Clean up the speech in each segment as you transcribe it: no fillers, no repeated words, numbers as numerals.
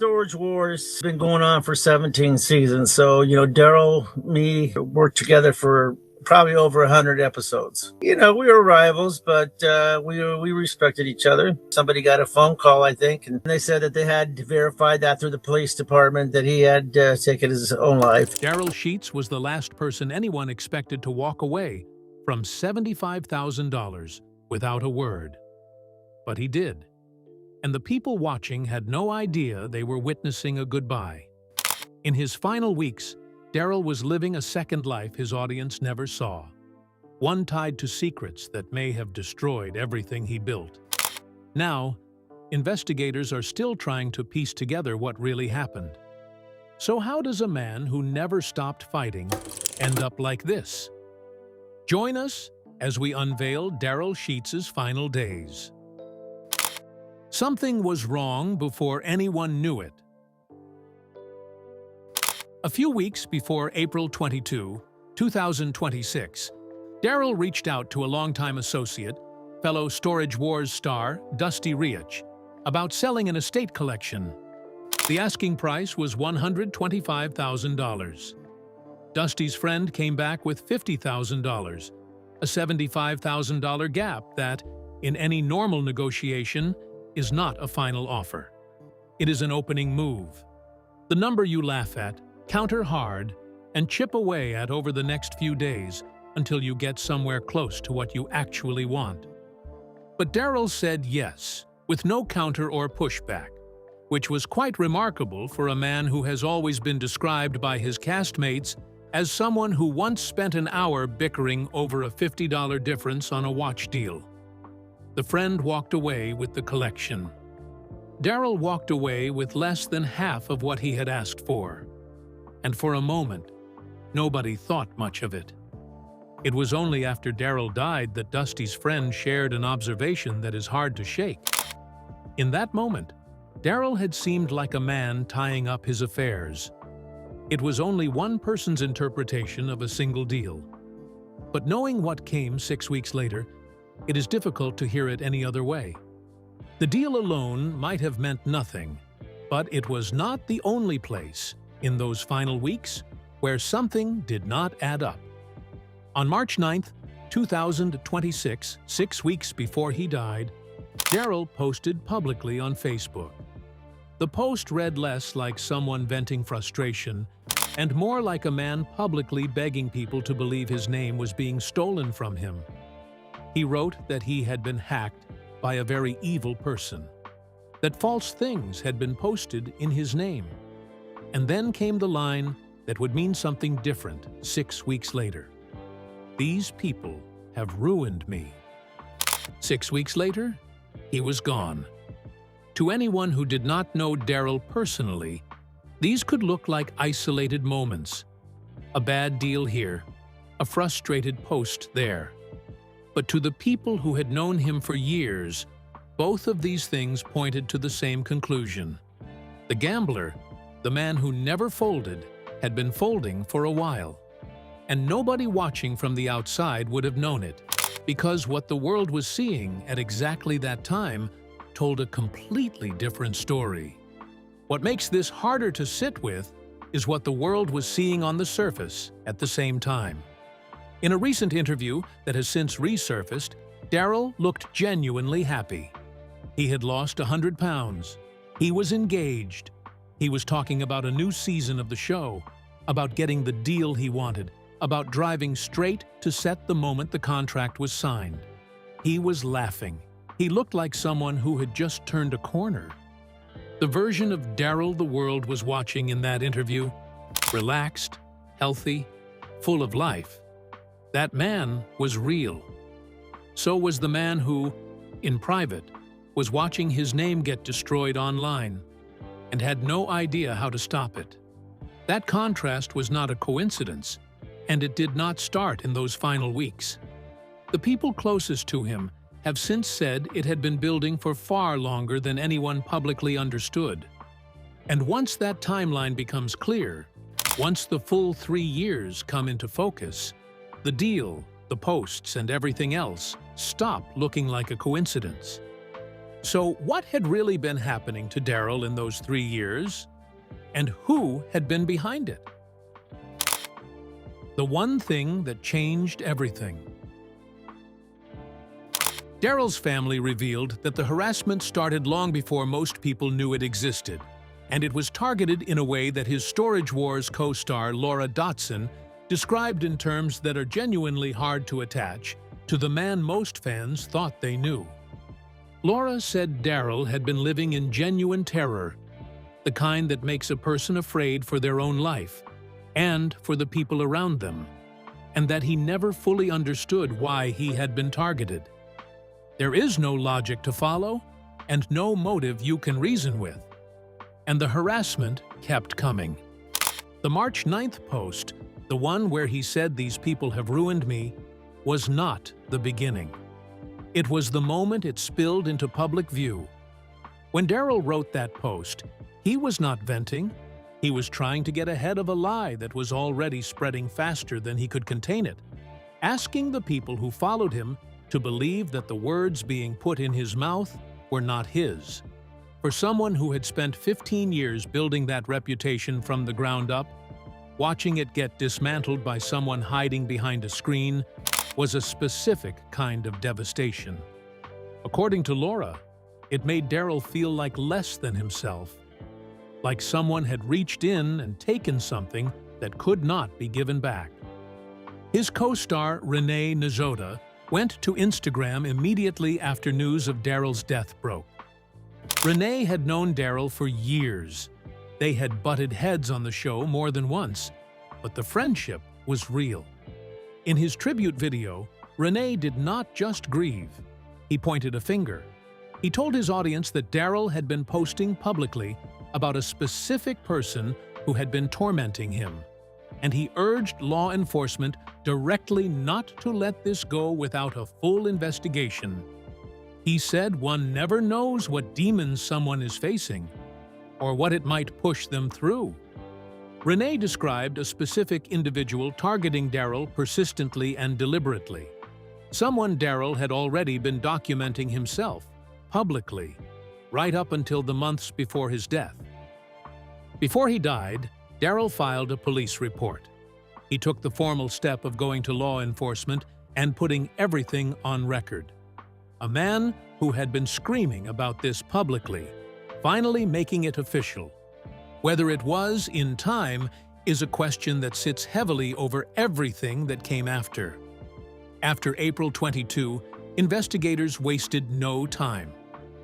Storage Wars been going on for 17 seasons. So, Darrell, me worked together for probably over 100 episodes. We were rivals, but we respected each other. Somebody got a phone call, I think, and they said that they had verified that through the police department that he had taken his own life. Darrell Sheets was the last person anyone expected to walk away from $75,000 without a word. But he did. And the people watching had no idea they were witnessing a goodbye. In his final weeks, Darrell was living a second life his audience never saw, one tied to secrets that may have destroyed everything he built. Now, investigators are still trying to piece together what really happened. So how does a man who never stopped fighting end up like this? Join us as we unveil Darrell Sheets' final days. Something was wrong before anyone knew it. A few weeks before April 22, 2026, Darrell reached out to a longtime associate, fellow Storage Wars star Dusty Riach, about selling an estate collection. The asking price was $125,000. Dusty's friend came back with $50,000, a $75,000 gap that, in any normal negotiation, is not a final offer. It is an opening move. The number you laugh at, counter hard, and chip away at over the next few days until you get somewhere close to what you actually want. But Darrell said yes, with no counter or pushback, which was quite remarkable for a man who has always been described by his castmates as someone who once spent an hour bickering over a $50 difference on a watch deal. The friend walked away with the collection. Darrell walked away with less than half of what he had asked for. And for a moment, nobody thought much of it. It was only after Darrell died that Dusty's friend shared an observation that is hard to shake. In that moment, Darrell had seemed like a man tying up his affairs. It was only one person's interpretation of a single deal. But knowing what came 6 weeks later, it is difficult to hear it any other way. The deal alone might have meant nothing, but it was not the only place in those final weeks where something did not add up. On March 9, 2026, 6 weeks before he died, Darrell posted publicly on Facebook. The post read less like someone venting frustration and more like a man publicly begging people to believe his name was being stolen from him. He wrote that he had been hacked by a very evil person, that false things had been posted in his name. And then came the line that would mean something different 6 weeks later. These people have ruined me. 6 weeks later, he was gone. To anyone who did not know Darrell personally, these could look like isolated moments. A bad deal here, a frustrated post there. But to the people who had known him for years, both of these things pointed to the same conclusion. The gambler, the man who never folded, had been folding for a while. And nobody watching from the outside would have known it, because what the world was seeing at exactly that time told a completely different story. What makes this harder to sit with is what the world was seeing on the surface at the same time. In a recent interview that has since resurfaced, Darrell looked genuinely happy. He had lost 100 pounds. He was engaged. He was talking about a new season of the show, about getting the deal he wanted, about driving straight to set the moment the contract was signed. He was laughing. He looked like someone who had just turned a corner. The version of Darrell the world was watching in that interview, relaxed, healthy, full of life. That man was real. So was the man who, in private, was watching his name get destroyed online and had no idea how to stop it. That contrast was not a coincidence, and it did not start in those final weeks. The people closest to him have since said it had been building for far longer than anyone publicly understood. And once that timeline becomes clear, once the full 3 years come into focus, the deal, the posts, and everything else stop looking like a coincidence. So what had really been happening to Darrell in those 3 years? And who had been behind it? The one thing that changed everything. Darrell's family revealed that the harassment started long before most people knew it existed, and it was targeted in a way that his Storage Wars co-star Laura Dotson described in terms that are genuinely hard to attach to the man most fans thought they knew. Laura said Darrell had been living in genuine terror, the kind that makes a person afraid for their own life and for the people around them, and that he never fully understood why he had been targeted. There is no logic to follow and no motive you can reason with. And the harassment kept coming. The March 9th post, the one where he said these people have ruined me, was not the beginning. It was the moment it spilled into public view. When Darrell wrote that post, he was not venting. He was trying to get ahead of a lie that was already spreading faster than he could contain it, asking the people who followed him to believe that the words being put in his mouth were not his. For someone who had spent 15 years building that reputation from the ground up, watching it get dismantled by someone hiding behind a screen was a specific kind of devastation. According to Laura, it made Darrell feel like less than himself, like someone had reached in and taken something that could not be given back. His co-star Renee Nazoda went to Instagram immediately after news of Darrell's death broke. Renee had known Darrell for years. They had butted heads on the show more than once, but the friendship was real. In his tribute video, Renee did not just grieve. He pointed a finger. He told his audience that Darrell had been posting publicly about a specific person who had been tormenting him, and he urged law enforcement directly not to let this go without a full investigation. He said one never knows what demons someone is facing, or what it might push them through. Renee described a specific individual targeting Darrell persistently and deliberately, someone Darrell had already been documenting himself, publicly, right up until the months before his death. Before he died, Darrell filed a police report. He took the formal step of going to law enforcement and putting everything on record. A man who had been screaming about this publicly, finally making it official. Whether it was in time is a question that sits heavily over everything that came after. After April 22, investigators wasted no time.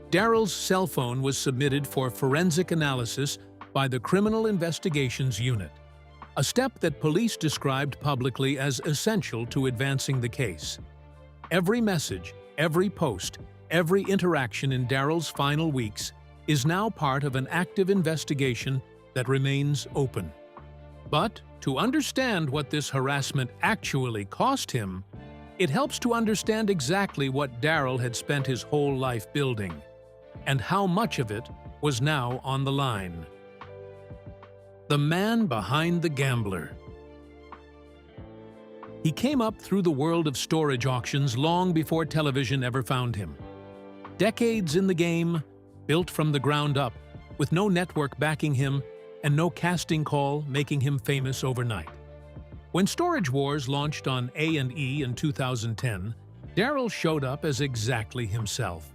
Darrell's cell phone was submitted for forensic analysis by the Criminal Investigations Unit, a step that police described publicly as essential to advancing the case. Every message, every post, every interaction in Darrell's final weeks is now part of an active investigation that remains open. But to understand what this harassment actually cost him, it helps to understand exactly what Darrell had spent his whole life building, and how much of it was now on the line. The man behind the gambler. He came up through the world of storage auctions long before television ever found him. Decades in the game, built from the ground up, with no network backing him and no casting call making him famous overnight. When Storage Wars launched on A&E in 2010, Darrell showed up as exactly himself.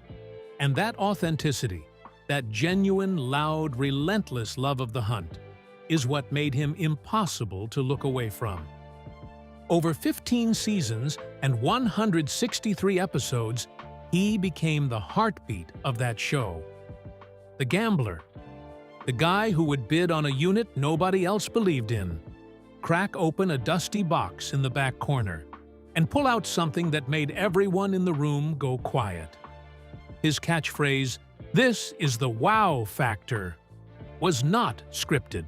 And that authenticity, that genuine, loud, relentless love of the hunt, is what made him impossible to look away from. Over 15 seasons and 163 episodes, he became the heartbeat of that show. The gambler, the guy who would bid on a unit nobody else believed in, crack open a dusty box in the back corner, and pull out something that made everyone in the room go quiet. His catchphrase, "This is the wow factor," was not scripted.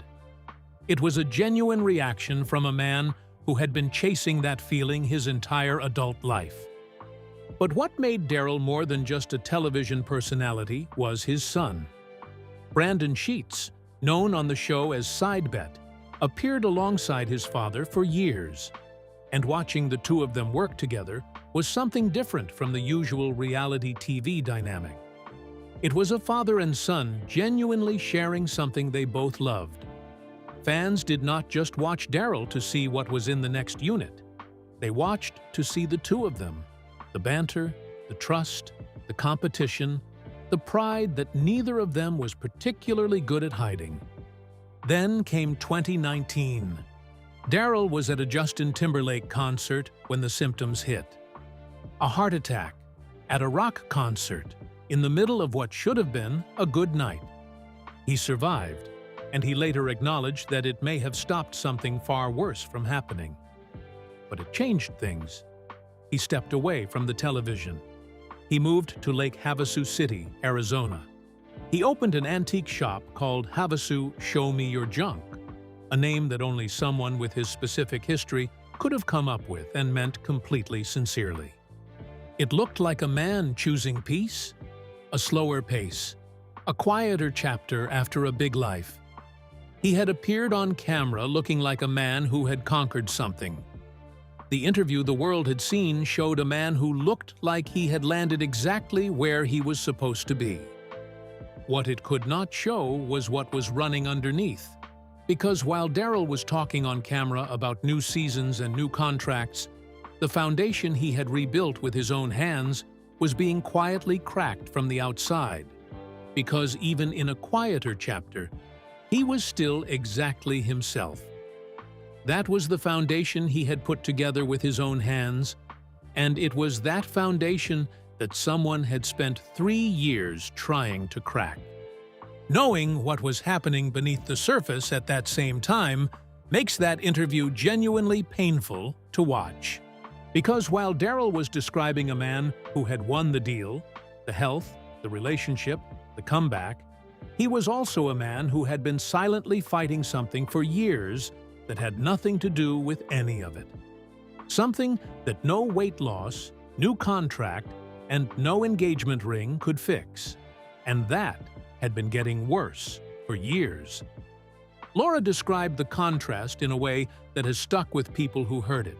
It was a genuine reaction from a man who had been chasing that feeling his entire adult life. But what made Darrell more than just a television personality was his son. Brandon Sheets, known on the show as Side Bet, appeared alongside his father for years, and watching the two of them work together was something different from the usual reality TV dynamic. It was a father and son genuinely sharing something they both loved. Fans did not just watch Darrell to see what was in the next unit. They watched to see the two of them, the banter, the trust, the competition, the pride that neither of them was particularly good at hiding. Then came 2019. Darrell was at a Justin Timberlake concert when the symptoms hit. A heart attack, at a rock concert, in the middle of what should have been a good night. He survived, and he later acknowledged that it may have stopped something far worse from happening. But it changed things. He stepped away from the television. He moved to Lake Havasu City, Arizona. He opened an antique shop called Havasu Show Me Your Junk, a name that only someone with his specific history could have come up with and meant completely sincerely. It looked like a man choosing peace, a slower pace, a quieter chapter after a big life. He had appeared on camera looking like a man who had conquered something. The interview the world had seen showed a man who looked like he had landed exactly where he was supposed to be. What it could not show was what was running underneath. Because while Darrell was talking on camera about new seasons and new contracts, the foundation he had rebuilt with his own hands was being quietly cracked from the outside. Because even in a quieter chapter, he was still exactly himself. That was the foundation he had put together with his own hands, and it was that foundation that someone had spent 3 years trying to crack. Knowing what was happening beneath the surface at that same time makes that interview genuinely painful to watch. Because while Darrell was describing a man who had won the deal, the health, the relationship, the comeback, he was also a man who had been silently fighting something for years that had nothing to do with any of it. Something that no weight loss, new contract, and no engagement ring could fix. And that had been getting worse for years. Laura described the contrast in a way that has stuck with people who heard it.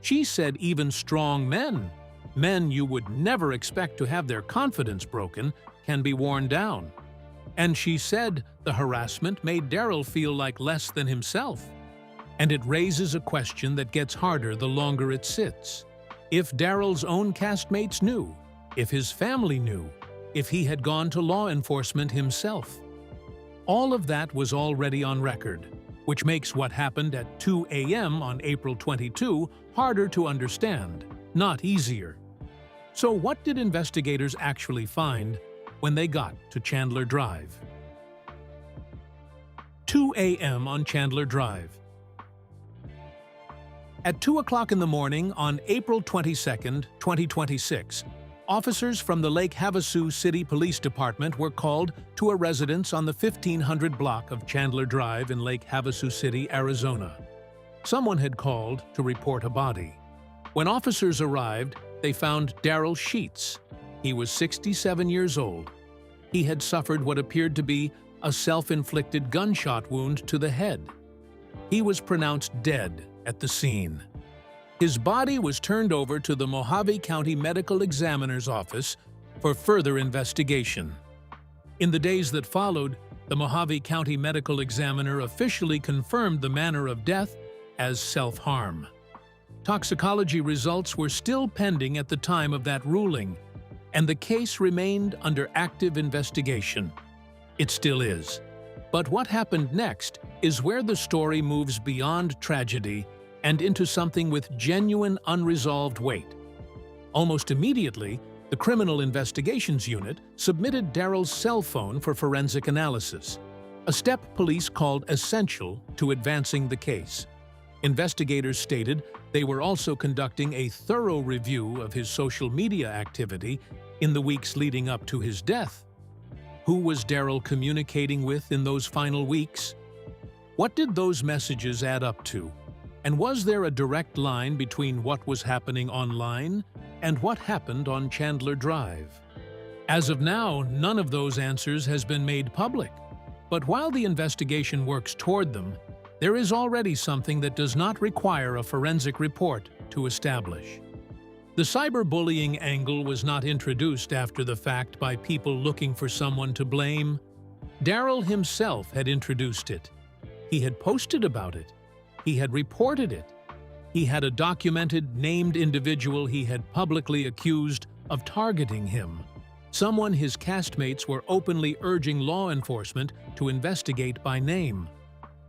She said even strong men, men you would never expect to have their confidence broken, can be worn down. And she said the harassment made Darrell feel like less than himself. And it raises a question that gets harder the longer it sits. If Darrell's own castmates knew, if his family knew, if he had gone to law enforcement himself. All of that was already on record, which makes what happened at 2 a.m. on April 22 harder to understand, not easier. So what did investigators actually find when they got to Chandler Drive? 2 a.m. on Chandler Drive. At 2 o'clock in the morning on April 22, 2026, officers from the Lake Havasu City Police Department were called to a residence on the 1500 block of Chandler Drive in Lake Havasu City, Arizona. Someone had called to report a body. When officers arrived, they found Darrell Sheets. He was 67 years old. He had suffered what appeared to be a self-inflicted gunshot wound to the head. He was pronounced dead at the scene. His body was turned over to the Mojave County Medical Examiner's Office for further investigation. In the days that followed, the Mojave County Medical Examiner officially confirmed the manner of death as self-harm. Toxicology results were still pending at the time of that ruling, and the case remained under active investigation. It still is. But what happened next is where the story moves beyond tragedy and into something with genuine unresolved weight. Almost immediately, the Criminal Investigations Unit submitted Darrell's cell phone for forensic analysis, a step police called essential to advancing the case. Investigators stated they were also conducting a thorough review of his social media activity in the weeks leading up to his death. Who was Darrell communicating with in those final weeks? What did those messages add up to? And was there a direct line between what was happening online and what happened on Chandler Drive? As of now, none of those answers has been made public. But while the investigation works toward them, there is already something that does not require a forensic report to establish. The cyberbullying angle was not introduced after the fact by people looking for someone to blame. Darrell himself had introduced it. He had posted about it. He had reported it. He had a documented, named individual he had publicly accused of targeting him, someone his castmates were openly urging law enforcement to investigate by name.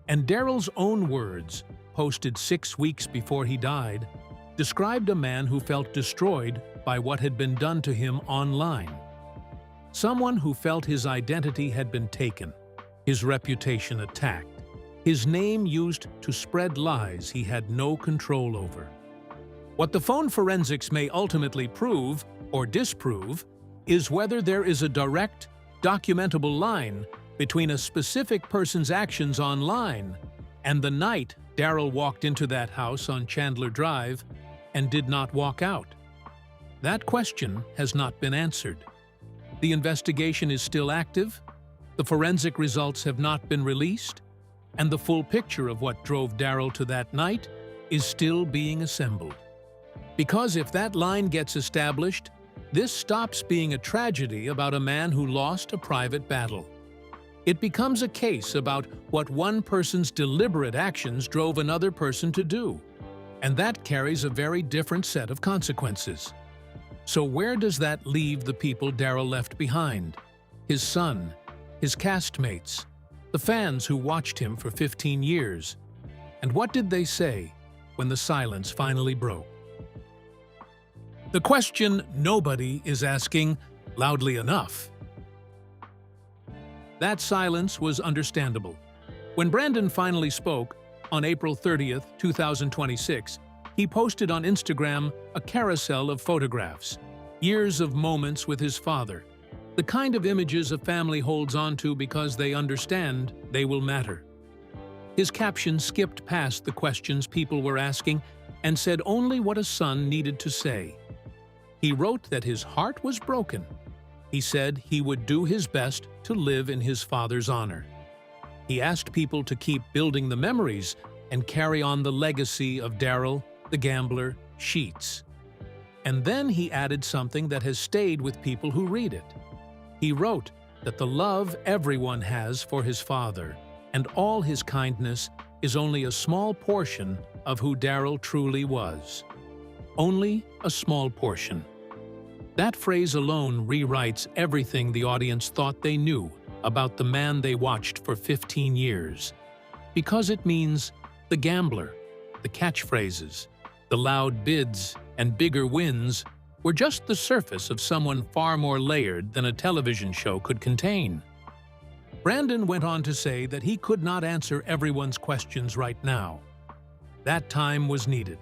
And Darrell's own words, posted 6 weeks before he died, described a man who felt destroyed by what had been done to him online. Someone who felt his identity had been taken, his reputation attacked, his name used to spread lies he had no control over. What the phone forensics may ultimately prove or disprove is whether there is a direct, documentable line between a specific person's actions online and the night Darrell walked into that house on Chandler Drive and did not walk out. That question has not been answered. The investigation is still active, the forensic results have not been released, and the full picture of what drove Darrell to that night is still being assembled. Because if that line gets established, this stops being a tragedy about a man who lost a private battle. It becomes a case about what one person's deliberate actions drove another person to do, and that carries a very different set of consequences. So where does that leave the people Darrell left behind? His son, his castmates, the fans who watched him for 15 years. And what did they say when the silence finally broke? The question nobody is asking loudly enough. That silence was understandable. When Brandon finally spoke, on April 30th, 2026, he posted on Instagram a carousel of photographs, years of moments with his father, the kind of images a family holds onto because they understand they will matter. His caption skipped past the questions people were asking and said only what a son needed to say. He wrote that his heart was broken. He said he would do his best to live in his father's honor. He asked people to keep building the memories and carry on the legacy of Darrell, the gambler, Sheets. And then he added something that has stayed with people who read it. He wrote that the love everyone has for his father and all his kindness is only a small portion of who Darrell truly was. Only a small portion. That phrase alone rewrites everything the audience thought they knew about the man they watched for 15 years. Because it means the gambler, the catchphrases, the loud bids, and bigger wins were just the surface of someone far more layered than a television show could contain. Brandon went on to say that he could not answer everyone's questions right now. That time was needed.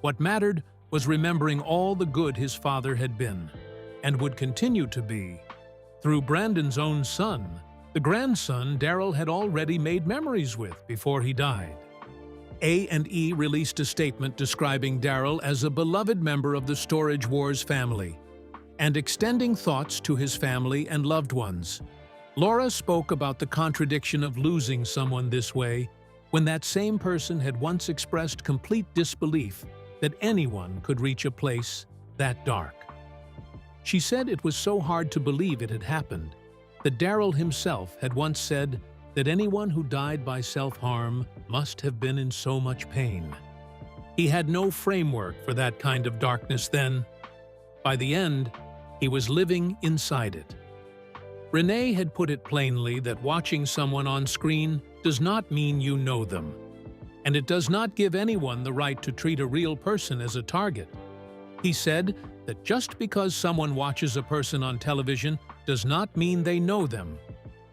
What mattered was remembering all the good his father had been, and would continue to be, through Brandon's own son, the grandson Darrell had already made memories with before he died. A&E released a statement describing Darrell as a beloved member of the Storage Wars family, and extending thoughts to his family and loved ones. Laura spoke about the contradiction of losing someone this way, when that same person had once expressed complete disbelief that anyone could reach a place that dark. She said it was so hard to believe it had happened, that Darrell himself had once said that anyone who died by self-harm must have been in so much pain. He had no framework for that kind of darkness then. By the end, he was living inside it. Renee had put it plainly that watching someone on screen does not mean you know them, and it does not give anyone the right to treat a real person as a target. He said that just because someone watches a person on television does not mean they know them.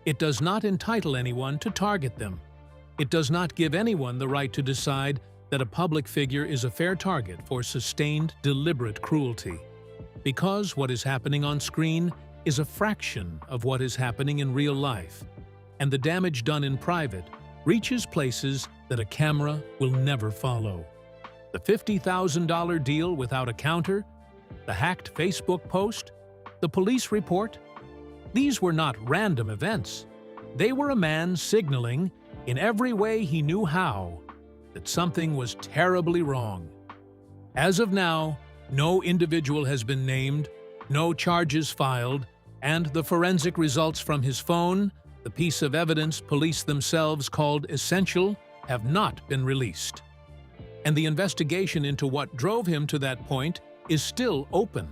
It does not entitle anyone to target them. It does not give anyone the right to decide that a public figure is a fair target for sustained, deliberate cruelty. Because what is happening on screen is a fraction of what is happening in real life, and the damage done in private reaches places that a camera will never follow. The $50,000 deal without a counter, the hacked Facebook post, the police report, these were not random events. They were a man signaling, in every way he knew how, that something was terribly wrong. As of now, No individual has been named, no charges filed, and the forensic results from his phone, the piece of evidence police themselves called essential, have not been released. And the investigation into what drove him to that point is still open.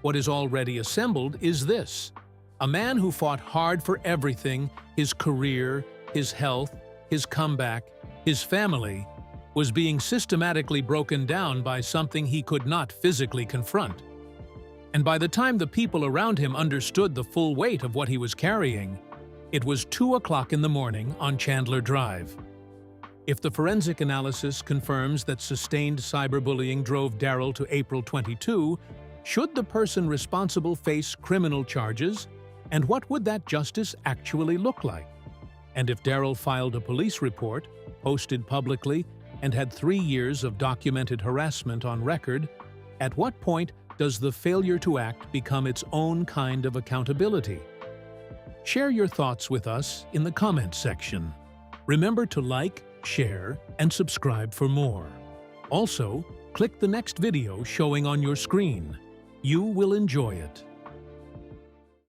What is already assembled is this: a man who fought hard for everything, his career, his health, his comeback, his family, was being systematically broken down by something he could not physically confront. And by the time the people around him understood the full weight of what he was carrying, it was 2 o'clock in the morning on Chandler Drive. If the forensic analysis confirms that sustained cyberbullying drove Darrell to April 22, should the person responsible face criminal charges? And what would that justice actually look like? And if Darrell filed a police report, posted publicly, and had 3 years of documented harassment on record, at what point does the failure to act become its own kind of accountability? Share your thoughts with us in the comments section. Remember to like, share, and subscribe for more. Also, click the next video showing on your screen. You will enjoy it.